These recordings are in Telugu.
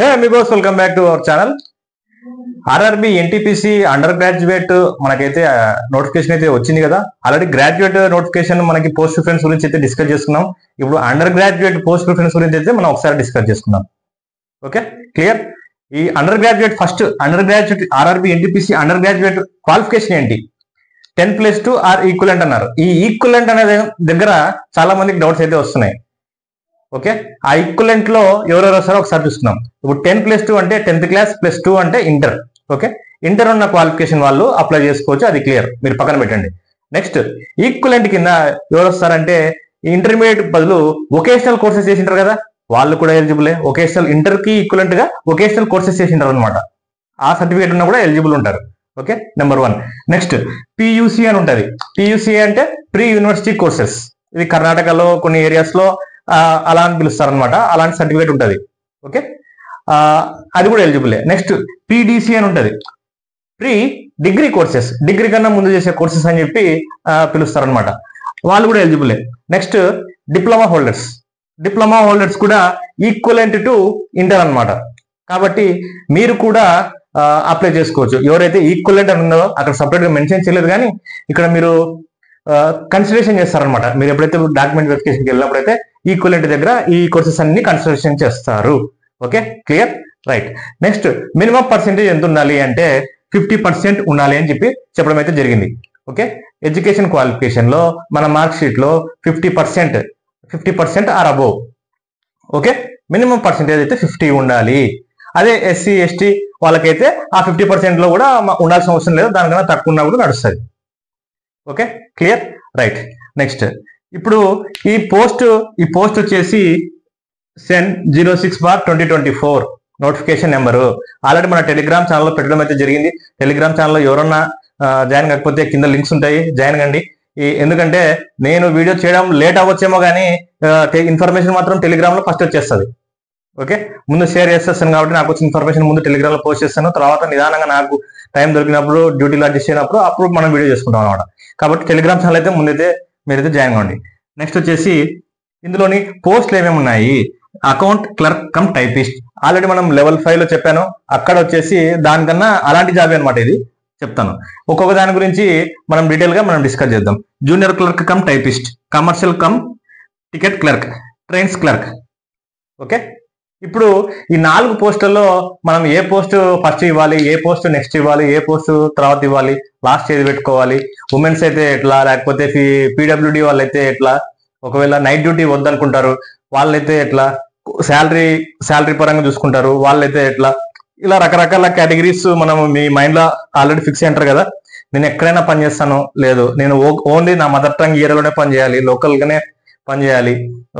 Hey Amigos, welcome back to our channel. RRB NTPC under graduate మనకైతే నోటిఫికేషన్ అయితే వచ్చింది కదా. ఆల్రెడీ గ్రాడ్యుయేట్ నోటిఫికేషన్ మనకి పోస్ట్ ప్రిఫరెన్స్ గురించి అయితే డిస్కస్ చేసుకున్నాం. ఇప్పుడు అండర్ గ్రాడ్యుయేట్ పోస్ట్ ప్రిఫరెన్స్ గురించి అయితే మనం ఒకసారి డిస్కస్ చేసుకుందాం. Okay, clear. ఈ under graduate first under graduate RRB NTPC under graduate qualification ఏంటి? 10+2 ఆర్ ఈక్వలెంట్ అన్నారు. ఈ ఈక్వలెంట్ అనే దగ్గర చాలా మందికి డౌట్స్ అయితే వస్తున్నాయి. ఓకే, ఆ ఈక్వలెంట్ లో ఎవరెవరు వస్తారో ఒకసారి చూస్తున్నాం. ఇప్పుడు 10+2 అంటే 10th క్లాస్ +2 అంటే ఇంటర్. ఓకే, ఇంటర్ ఉన్న క్వాలిఫికేషన్ వాళ్ళు అప్లై చేసుకోవచ్చు, అది క్లియర్, మీరు పక్కన పెట్టండి. నెక్స్ట్ ఈక్వలెంట్ కింద ఎవరు వస్తారంటే ఇంటర్మీడియట్ బదులు వొకేషనల్ కోర్సెస్ చేసింటారు కదా, వాళ్ళు కూడా ఎలిజిబులే. వొకేషనల్ ఇంటర్ కి ఈక్వలెంట్ గా వొకేషనల్ కోర్సెస్ చేసింటారు అనమాట. ఆ సర్టిఫికేట్ ఉన్నా కూడా ఎలిజిబుల్ ఉంటారు. Okay, number 1. నెక్స్ట్ పియూసి అని ఉంటుంది. పియూసి అంటే ప్రీ యూనివర్సిటీ కోర్సెస్. ఇది కర్ణాటకలో కొన్ని ఏరియాస్ లో అలా అని పిలుస్తారు అనమాట. అలాంటి సర్టిఫికేట్ ఉంటుంది. ఓకే, అది కూడా ఎలిజిబులే. నెక్స్ట్ పీడీసీ అని ఉంటుంది. ప్రీ డిగ్రీ కోర్సెస్, డిగ్రీ కన్నా ముందు చేసే కోర్సెస్ అని చెప్పి పిలుస్తారు అనమాట. వాళ్ళు కూడా ఎలిజిబులే. Next diploma holders. Diploma holders కూడా ఈక్వలెంట్ టు ఇంటర్ అనమాట. కాబట్టి మీరు కూడా అప్లై చేసుకోవచ్చు. ఎవరైతే ఈక్వలెంట్ అని ఉందో అక్కడ సపరేట్ గా మెన్షన్ చేయలేదు, కానీ ఇక్కడ మీరు కన్సిడరేషన్ చేస్తారనమాట. మీరు ఎప్పుడైతే డాక్యుమెంట్ వెరిఫికేషన్కి వెళ్ళినప్పుడైతే ఈక్వలెంట్ దగ్గర ఈ కోర్సెస్ అన్ని కన్సిడరేషన్ చేస్తారు. Okay, clear, right. Next minimum percentage ఎంత ఉండాలి అంటే 50% ఉండాలి అని చెప్పి చెప్పడం అయితే జరిగింది. ఓకే, ఎడ్యుకేషన్ క్వాలిఫికేషన్ లో మన మార్క్ షీట్ లో 50% or above. Okay, minimum percentage అయితే 50 ఉండాలి. అదే ఎస్సీ ఎస్టీ వాళ్ళకైతే ఆ 50% లో కూడా ఉండాల్సిన అవసరం లేదు, దానికన్నా తక్కువ ఉన్నా కూడా నడుస్తుంది. Okay, clear, right. నెక్స్ట్ ఇప్పుడు ఈ పోస్ట్ వచ్చేసి సెన్ 06/2024 నోటిఫికేషన్ నెంబరు ఆల్రెడీ మన టెలిగ్రామ్ ఛానల్లో పెట్టడం అయితే జరిగింది. టెలిగ్రామ్ ఛానల్లో ఎవరన్నా జాయిన్ కాకపోతే కింద లింక్స్ ఉంటాయి, జాయిన్ కండి. ఎందుకంటే నేను వీడియో చేయడం లేట్ అవ్వచ్చేమో, కానీ ఇన్ఫర్మేషన్ మాత్రం టెలిగ్రామ్ లో ఫస్ట్ వచ్చేస్తుంది. ఓకే, ముందు షేర్ చేసేస్తాను కాబట్టి నాకు వచ్చిన ఇన్ఫర్మేషన్ ముందు టెలిగ్రామ్ లో పోస్ట్ చేస్తాను. తర్వాత నిదానంగా నాకు టైం దొరికినప్పుడు, డ్యూటీలో అడ్జస్ట్ అయినప్పుడు అప్పుడు మనం వీడియో చేసుకుంటాం అనమాట. కాబట్టి టెలిగ్రామ్ ఛానల్ అయితే ముందైతే మీరైతే జాయిన్ అవ్వండి. నెక్స్ట్ వచ్చేసి ఇందులోని పోస్టులు ఏమేమి ఉన్నాయి? Account clerk cum typist. Already మనం లెవెల్ 5 లో చెప్పాను. అక్కడ వచ్చేసి దానికన్నా అలాంటి జాబ్ అనమాట. ఇది చెప్తాను, ఒక్కొక్క దాని గురించి మనం డీటెయిల్ గా మనం డిస్కస్ చేద్దాం. Junior clerk cum typist, commercial cum ticket clerk, trains clerk. Okay, ఇప్పుడు ఈ 4 పోస్టుల్లో మనం ఏ పోస్ట్ ఫస్ట్ ఇవ్వాలి, ఏ పోస్ట్ నెక్స్ట్ ఇవ్వాలి, ఏ పోస్ట్ తర్వాత ఇవ్వాలి, లాస్ట్ ఏది పెట్టుకోవాలి, ఉమెన్స్ అయితే ఎట్లా, లేకపోతే పీడబ్ల్యూడి వాళ్ళైతే ఎట్లా, ఒకవేళ నైట్ డ్యూటీ వద్దనుకుంటారు వాళ్ళైతే ఎట్లా, శాలరీ పరంగా చూసుకుంటారు వాళ్ళైతే ఎట్లా, ఇలా రకరకాల కేటగిరీస్ మనం మీ మైండ్ లో ఆల్రెడీ ఫిక్స్ అయ్యారు కదా. నేను ఎక్కడైనా పని చేస్తాను, లేదు నేను ఓన్లీ నా మదర్ టంగ్ ఏరియాలోనే పని చేయాలి, లోకల్ గానే పని చేయాలి,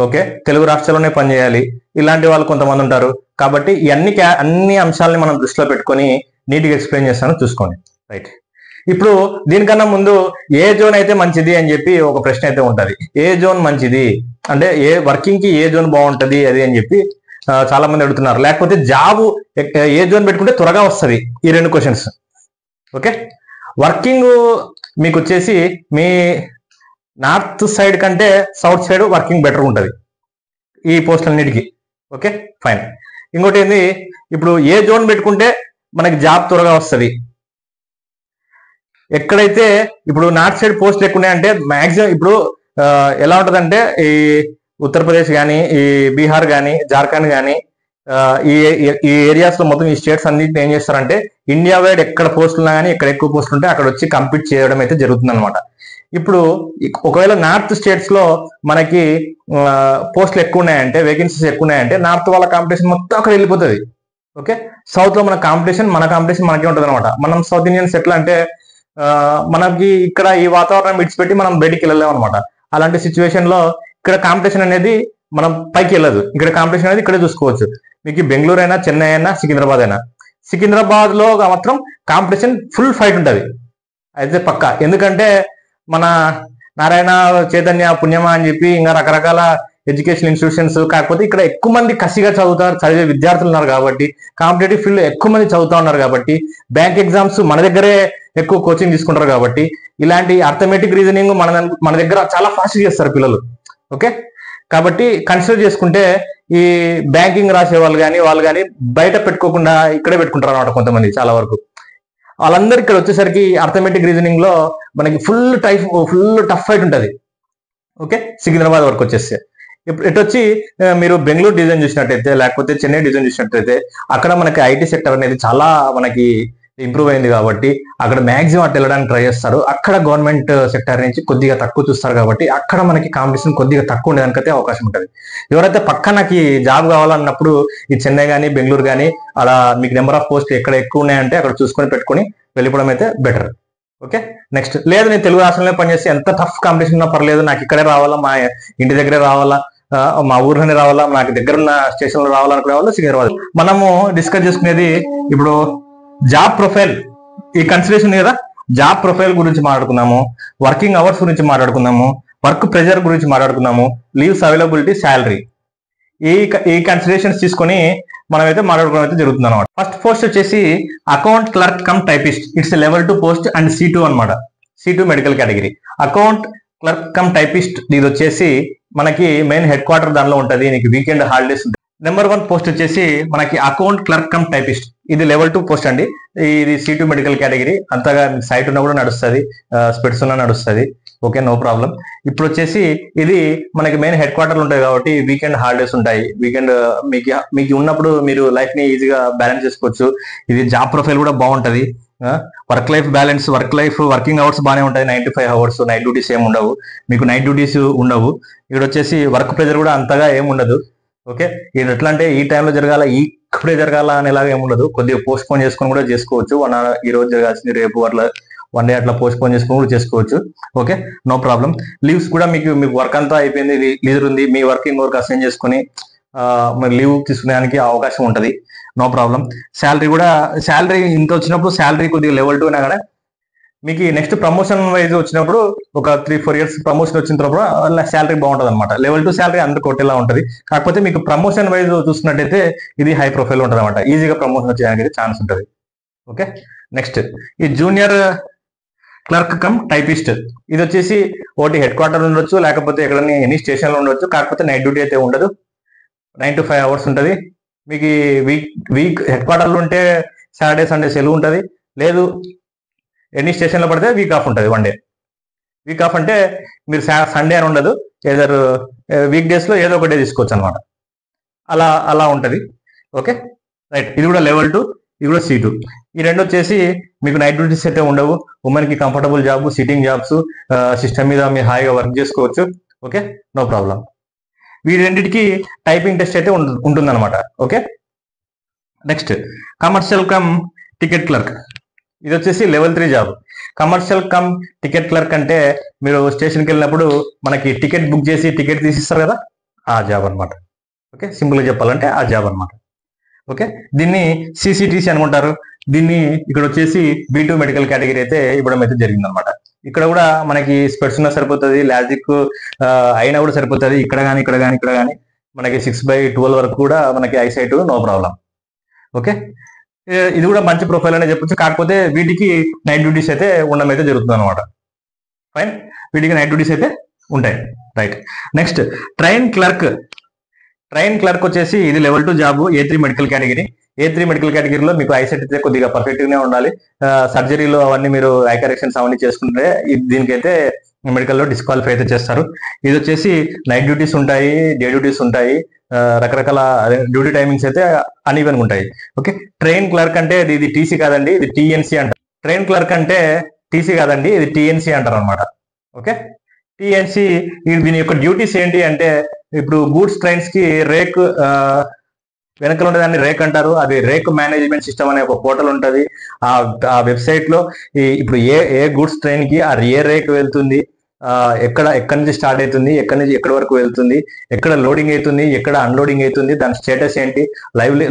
ఓకే, తెలుగు రాష్ట్రాల్లోనే పని చేయాలి, ఇలాంటి వాళ్ళు కొంతమంది ఉంటారు. కాబట్టి ఈ అన్ని అంశాలని మనం దృష్టిలో పెట్టుకొని నీట్గా ఎక్స్ప్లెయిన్ చేస్తాను, చూసుకోండి. రైట్, ఇప్పుడు దీనికన్నా ముందు ఏ జోన్ అయితే మంచిది అని చెప్పి ఒక ప్రశ్న అయితే ఉంటది. ఏ జోన్ మంచిది అంటే ఏ వర్కింగ్ కి ఏ జోన్ బాగుంటది అది అని చెప్పి చాలా మంది అడుగుతున్నారు. లేకపోతే జాబ్ ఏ జోన్ పెట్టుకుంటే త్వరగా వస్తుంది, ఈ 2 క్వశ్చన్స్. ఓకే, వర్కింగ్ మీకు వచ్చేసి మీ నార్త్ సైడ్ కంటే సౌత్ సైడ్ వర్కింగ్ బెటర్ ఉంటుంది ఈ పోస్టులన్నిటికీ. Okay, fine. ఇంకోటి ఏంది, ఇప్పుడు ఏ జోన్ పెట్టుకుంటే మనకి జాబ్ త్వరగా వస్తుంది, ఎక్కడైతే ఇప్పుడు నార్త్ సైడ్ పోస్టులు ఎక్కువ ఉన్నాయంటే మాక్సిమం ఇప్పుడు ఎలా ఉంటుందంటే ఈ ఉత్తరప్రదేశ్ కానీ, ఈ బీహార్ కానీ, జార్ఖండ్ కానీ, ఈ ఏరియాస్ లో మొత్తం ఈ స్టేట్స్ అన్నింటిని ఏం చేస్తారంటే ఇండియా వైడ్ ఎక్కడ పోస్టులు ఉన్నా కానీ, ఎక్కడ ఎక్కువ పోస్టులు ఉంటే అక్కడ వచ్చి కంపీట్ చేయడం అయితే జరుగుతుంది అనమాట. ఇప్పుడు ఒకవేళ నార్త్ స్టేట్స్ లో మనకి పోస్టులు ఎక్కువ ఉన్నాయంటే, వేకెన్సీస్ ఎక్కువ ఉన్నాయంటే నార్త్ వాళ్ళ కాంపిటీషన్ మొత్తం అక్కడ వెళ్ళిపోతుంది. ఓకే, సౌత్ లో మన కాంపిటీషన్ మనకే ఉంటుంది అనమాట. మనం సౌత్ ఇండియన్స్ ఎట్లా అంటే మనకి ఇక్కడ ఈ వాతావరణం విడిచిపెట్టి మనం బయటికి వెళ్ళలేము అనమాట. అలాంటి సిచ్యువేషన్ లో ఇక్కడ కాంపిటీషన్ అనేది మనం పైకి వెళ్ళదు, ఇక్కడ కాంపిటీషన్ అనేది ఇక్కడే చూసుకోవచ్చు. మీకు బెంగళూరు అయినా, చెన్నై అయినా, సికింద్రాబాద్ అయినా, సికింద్రాబాద్ లో మాత్రం కాంపిటీషన్ ఫుల్ ఫైట్ ఉంటుంది అయితే పక్క. ఎందుకంటే మన నారాయణ, చైతన్య, పుణ్యమా అని చెప్పి ఇంకా రకరకాల ఎడ్యుకేషన్ ఇన్స్టిట్యూషన్స్, కాకపోతే ఇక్కడ ఎక్కువ మంది కసిగా చదివే విద్యార్థులు ఉన్నారు కాబట్టి, కాంపిటేటివ్ ఫీల్డ్ ఎక్కువ మంది చదువుతా ఉన్నారు కాబట్టి, బ్యాంక్ ఎగ్జామ్స్ మన దగ్గరే ఎక్కువ కోచింగ్ తీసుకుంటారు కాబట్టి, ఇలాంటి అర్థమెటిక్ రీజనింగ్ మన దగ్గర చాలా ఫాస్ట్ చేస్తారు పిల్లలు. ఓకే, కాబట్టి కన్సిడర్ చేసుకుంటే ఈ బ్యాంకింగ్ రాసే వాళ్ళు కానీ బయట పెట్టుకోకుండా ఇక్కడే పెట్టుకుంటారు అనమాట కొంతమంది చాలా వరకు. వాళ్ళందరూ ఇక్కడ వచ్చేసరికి అర్థమెటిక్ రీజనింగ్ లో మనకి ఫుల్ టఫ్ ఫైట్ ఉంటుంది. ఓకే, సికింద్రాబాద్ వరకు వచ్చేస్తే ఇటు వచ్చి మీరు బెంగళూరు డిజైన్ చూసినట్టయితే లేకపోతే చెన్నై డిజైన్ చూసినట్టయితే అక్కడ మనకి ఐటీ సెక్టర్ అనేది చాలా మనకి ఇంప్రూవ్ అయింది కాబట్టి అక్కడ మాక్సిమం అట్లా వెళ్ళడానికి ట్రై చేస్తారు. అక్కడ గవర్నమెంట్ సెక్టర్ నుంచి కొద్దిగా తక్కువ చూస్తారు కాబట్టి అక్కడ మనకి కాంపిటీషన్ కొద్దిగా తక్కువ ఉండేదానికైతే అవకాశం ఉంటుంది. ఎవరైతే పక్క నాకు జాబ్ కావాలన్నప్పుడు ఈ చెన్నై కానీ బెంగళూరు కానీ అలా మీకు నెంబర్ ఆఫ్ పోస్ట్ ఎక్కడ ఎక్కువ ఉన్నాయంటే అక్కడ చూసుకొని పెట్టుకొని వెళ్ళిపోవడం అయితే బెటర్. ఓకే, నెక్స్ట్ లేదు నేను తెలుగు రాష్ట్రంలో పనిచేసి ఎంత టఫ్ కాంపిటీషన్ ఉన్నా పర్లేదు, నాకు ఇక్కడే రావాలా, మా ఇంటి దగ్గరే రావాలా, మా ఊర్లోనే రావాలా, నాకు దగ్గర ఉన్న స్టేషన్ లో రావాలనుకునే వాళ్ళు సికింద్రాబాద్. మనము డిస్కస్ చేసుకునేది ఇప్పుడు జాబ్ ప్రొఫైల్, ఈ కన్సిడరేషన్ కదా. జాబ్ ప్రొఫైల్ గురించి మాట్లాడుకున్నాము, వర్కింగ్ అవర్స్ గురించి మాట్లాడుకున్నాము, వర్క్ ప్రెజర్ గురించి మాట్లాడుకున్నాము, లీవ్స్ అవైలబిలిటీ, శాలరీ, ఈ కన్సిడరేషన్స్ తీసుకొని మనమైతే మాట్లాడుకోవడం అయితే జరుగుతుంది అనమాట. ఫస్ట్ పోస్ట్ వచ్చేసి account clerk cum typist. It's level 2 post and C2 అనమాట. C2 medical category. Account clerk cum typist ఇది వచ్చేసి మనకి మెయిన్ హెడ్ క్వార్టర్ దానిలో ఉంటుంది. నీకు వీకెండ్ హాలిడేస్ ఉంటుంది. నెంబర్ 1 పోస్ట్ వచ్చేసి మనకి అకౌంట్ క్లర్క్ కమ్ టైపిస్ట్. ఇది లెవెల్ 2 పోస్ట్ అండి. ఇది C2 మెడికల్ కేటగిరీ. అంతగా సైట్ ఉన్నా కూడా నడుస్తుంది, స్పెడ్స్ ఉన్నా నడుస్తుంది. Okay, no problem. ఇప్పుడు వచ్చేసి ఇది మనకి మెయిన్ హెడ్ క్వార్టర్లు ఉంటాయి కాబట్టి వీకెండ్ హాలిడేస్ ఉంటాయి. వీకెండ్ మీకు ఉన్నప్పుడు మీరు లైఫ్ ని ఈజీగా బ్యాలెన్స్ చేసుకోవచ్చు. ఇది జాబ్ ప్రొఫైల్ కూడా బాగుంటది. Work life balance, working hours బాగానే ఉంటాయి. 9 to 5 అవర్స్, నైట్ డ్యూటీస్ ఏమి ఉండవు. మీకు నైట్ డ్యూటీస్ ఉండవు. ఇక్కడ వచ్చేసి వర్క్ ప్రెజర్ కూడా అంతగా ఏమి ఉండదు. ఓకే, ఇది ఎట్లా అంటే ఈ టైంలో జరగాల, ఇప్పుడే జరగాల అనేలాగా ఏమి ఉండదు. కొద్దిగా పోస్ట్ పోన్ చేసుకొని కూడా చేసుకోవచ్చు. ఈ రోజు జరగాల్సింది రేపు అట్లా 1 day అట్లా పోస్ట్ పోన్ చేసుకొని కూడా చేసుకోవచ్చు. Okay, no problem. లీవ్స్ కూడా మీకు వర్క్ అంతా అయిపోయింది, లీజర్ ఉంది, మీ వర్కింగ్ వర్క్ అసైన్ చేసుకొని మరి లీవ్ తీసుకునేదానికి అవకాశం ఉంటుంది. No problem. శాలరీ ఇంత వచ్చినప్పుడు శాలరీ కొద్దిగా లెవెల్ 2 అయినా కూడా మీకు నెక్స్ట్ ప్రమోషన్ వైజ్ వచ్చినప్పుడు ఒక 3-4 years ప్రమోషన్ వచ్చిన తర్వాత శాలరీ బాగుంటుంది అనమాట. లెవెల్ 2 శాలరీ అందరు కొట్టేలా ఉంటుంది. కాకపోతే మీకు ప్రమోషన్ వైజ్ చూస్తున్నట్టయితే ఇది హై ప్రొఫైల్ ఉంటుంది అనమాట. ఈజీగా ప్రమోషన్ వచ్చేదానికి ఛాన్స్ ఉంటుంది. ఓకే, నెక్స్ట్ ఈ జూనియర్ క్లర్క్ కమ్ టైపిస్ట్. ఇది వచ్చేసి ఒకటి హెడ్ క్వార్టర్ ఉండొచ్చు, లేకపోతే ఎక్కడైనా ఎనీ స్టేషన్ లో ఉండొచ్చు. కాకపోతే నైట్ డ్యూటీ అయితే ఉండదు. 9 to 5 అవర్స్ ఉంటుంది. మీకు వీక్ హెడ్ క్వార్టర్లో ఉంటే సాటర్డే సండే సెలవు ఉంటుంది. లేదు ఎనీ స్టేషన్ లో పడితే వీక్ ఆఫ్ ఉంటుంది. 1 day వీక్ ఆఫ్ అంటే మీరు సండే అని ఉండదు, ఏదర్ వీక్ డేస్ లో ఏదో ఒక డే తీసుకోవచ్చు అనమాట. అలా ఉంటుంది. Okay, right. ఇది కూడా లెవెల్ 2, ఇది కూడా C2. ఈ రెండు వచ్చేసి మీకు నైట్ డ్యూటీస్ అయితే ఉండవు. ఉమెన్ కి comfortable job, sitting jobs, system మీద మీరు హాయిగా వర్క్ చేసుకోవచ్చు. Okay, no problem. వీటి రెండింటికి టైపింగ్ టెస్ట్ అయితే ఉంటుంది అనమాట. Okay, next commercial cum ticket clerk. ఇది వచ్చేసి level 3 job. Commercial cum ticket clerk అంటే మీరు స్టేషన్కి వెళ్ళినప్పుడు మనకి టికెట్ బుక్ చేసి టికెట్ తీసిస్తారు కదా, ఆ జాబ్ అనమాట. ఓకే, సింపుల్గా చెప్పాలంటే ఆ జాబ్ అనమాట. ఓకే, దీన్ని CCTC అనుకుంటారు. దీన్ని ఇక్కడ వచ్చేసి B2 మెడికల్ కేటగిరీ అయితే ఇవ్వడం అయితే జరిగింది అనమాట. ఇక్కడ కూడా మనకి స్పెడ్స్ ఉన్నా సరిపోతుంది, లాజిక్ అయినా కూడా సరిపోతుంది. ఇక్కడ కానీ మనకి 6/12 వరకు కూడా మనకి ఐసైట్, నో ప్రాబ్లం. ఓకే, ఇది కూడా మంచి ప్రొఫైల్ అనే చెప్పొచ్చు. కాకపోతే వీటికి నైట్ డ్యూటీస్ అయితే ఉండడం అయితే జరుగుతుంది అనమాట. ఫైన్, వీటికి నైట్ డ్యూటీస్ అయితే ఉంటాయి. రైట్, నెక్స్ట్ ట్రైన్ క్లర్క్ వచ్చేసి ఇది level 2 job. A3 medical category. A3 medical కేటగిరీలో మీకు ఐసెట్ అయితే కొద్దిగా పర్ఫెక్ట్ గానే ఉండాలి. సర్జరీలో అవన్నీ మీరు ఐ కరెక్షన్స్ అవన్నీ చేసుకుంటే దీనికైతే మెడికల్లో డిస్క్వాలిఫై అయితే చేస్తారు. ఇది వచ్చేసి నైట్ డ్యూటీస్ ఉంటాయి, డే డ్యూటీస్ ఉంటాయి, రకరకాల డ్యూటీ టైమింగ్స్ అయితే అన్ఈవెన్ ఉంటాయి. ఓకే, ట్రైన్ క్లర్క్ అంటే ఇది TC కాదండి, ఇది TNC అంటారు. ట్రైన్ క్లర్క్ అంటే TC కాదండి, ఇది TNC అంటారు అనమాట. ఓకే, TNC దీని యొక్క డ్యూటీస్ ఏంటి అంటే ఇప్పుడు గూడ్స్ ట్రైన్స్ కి రేక్ వెనకలు ఉండేదాన్ని రేక్ అంటారు. అది రేక్ మేనేజ్మెంట్ సిస్టమ్ అనే ఒక పోర్టల్ ఉంటుంది. ఆ వెబ్సైట్ లో ఇప్పుడు ఏ గూడ్స్ ట్రైన్ కి ఏ రేక్ వెళ్తుంది, ఎక్కడి నుంచి స్టార్ట్ అవుతుంది, ఎక్కడి నుంచి ఎక్కడి వరకు వెళ్తుంది, ఎక్కడ లోడింగ్ అవుతుంది, ఎక్కడ అన్లోడింగ్ అవుతుంది, దాని స్టేటస్ ఏంటి,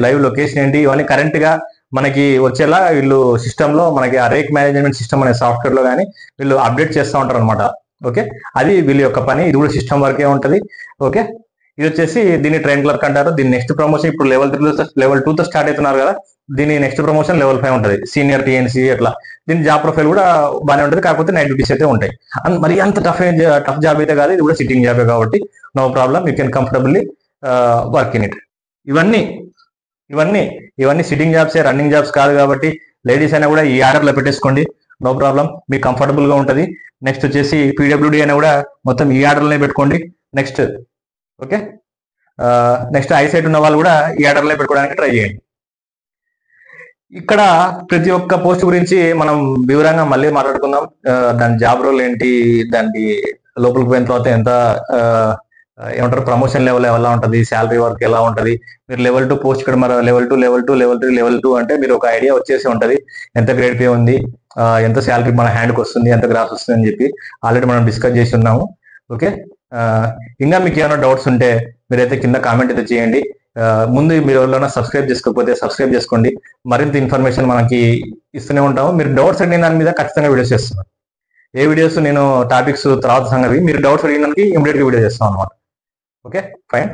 లైవ్ లొకేషన్ ఏంటి, ఇవన్నీ కరెంట్ గా మనకి వచ్చేలా వీళ్ళు సిస్టమ్ లో మనకి ఆ రేక్ మేనేజ్మెంట్ సిస్టమ్ అనే సాఫ్ట్వేర్ లో కానీ వీళ్ళు అప్డేట్ చేస్తూ ఉంటారు అనమాట. ఓకే, అది వీళ్ళ యొక్క పని. ఇది కూడా సిస్టమ్ వర్కే ఉంటుంది. ఓకే, ఇది వచ్చేసి దీన్ని ట్రైన్ క్లర్క్ అంటారు. దీని నెక్స్ట్ ప్రమోషన్ ఇప్పుడు లెవెల్ 2తో స్టార్ట్ అవుతున్నారు కదా, దీని నెక్స్ట్ ప్రమోషన్ లెవెల్ 5 ఉంటుంది, సీనియర్ టీఎన్సీ అట్లా. దీని జాబ్ ప్రొఫైల్ కూడా బాగానే ఉంటుంది, కాకపోతే నైట్ డ్యూటీస్ అయితే ఉంటాయి. మరి అంత టఫ్ జాబ్ అయితే కాదు, ఇది కూడా సిట్టింగ్ జాబే కాబట్టి no problem, you can comfortably work in it. ఇవన్నీ ఇవన్నీ ఇవన్నీ సిట్టింగ్ జాబ్సే, రన్నింగ్ జాబ్స్ కాదు కాబట్టి లేడీస్ అయినా కూడా ఈ ఆర్డర్లో పెట్టేసుకోండి, నో ప్రాబ్లం, మీకు కంఫర్టబుల్గా ఉంటుంది. నెక్స్ట్ వచ్చేసి పీడబ్ల్యూడీ అయినా కూడా మొత్తం ఈ ఆర్డర్లోనే పెట్టుకోండి. నెక్స్ట్ ఓకే, నెక్స్ట్ ఐసైట్ ఉన్న వాళ్ళు కూడా ఈ ఆర్డర్లో పెట్టుకోవడానికి ట్రై చేయండి. ఇక్కడ ప్రతి ఒక్క పోస్ట్ గురించి మనం వివరంగా మళ్ళీ మాట్లాడుకుందాం. దాని జాబ్ రోల్ ఏంటి, దానికి లోపలికి పోయిన తర్వాత ఎంత ఏమంటారు ప్రమోషన్ లెవెల్ ఎలా ఉంటుంది, శాలరీ వర్క్ ఎలా ఉంటుంది. మీరు లెవెల్ 2 పోస్ట్ ఇక్కడ మరి లెవెల్ 2, లెవెల్ 2, లెవెల్ 3, లెవెల్ 2 అంటే మీరు ఒక ఐడియా వచ్చేసి ఉంటుంది, ఎంత గ్రేడ్ పే ఉంది, ఎంత శాలరీ మన హ్యాండ్కి వస్తుంది, ఎంత గ్రాఫ్ వస్తుంది అని చెప్పి ఆల్రెడీ మనం డిస్కస్ చేసి ఉన్నాము. ఓకే, ఇంకా మీకు ఏమైనా డౌట్స్ ఉంటే మీరైతే కింద కామెంట్ అయితే చేయండి. ముందు మీరు ఎవరైనా సబ్స్క్రైబ్ చేసుకోకపోతే సబ్స్క్రైబ్ చేసుకోండి, మరింత ఇన్ఫర్మేషన్ మనకి ఇస్తూనే ఉంటాము. మీరు డౌట్స్ అడిగిన దాని మీద ఖచ్చితంగా వీడియోస్ చేస్తున్నాను. ఏ వీడియోస్ నేను టాపిక్స్ తర్వాత సంగతి, మీరు డౌట్స్ అడిగిన దానికి ఇమీడియట్గా వీడియో చేస్తాం అనమాట. Okay, fine.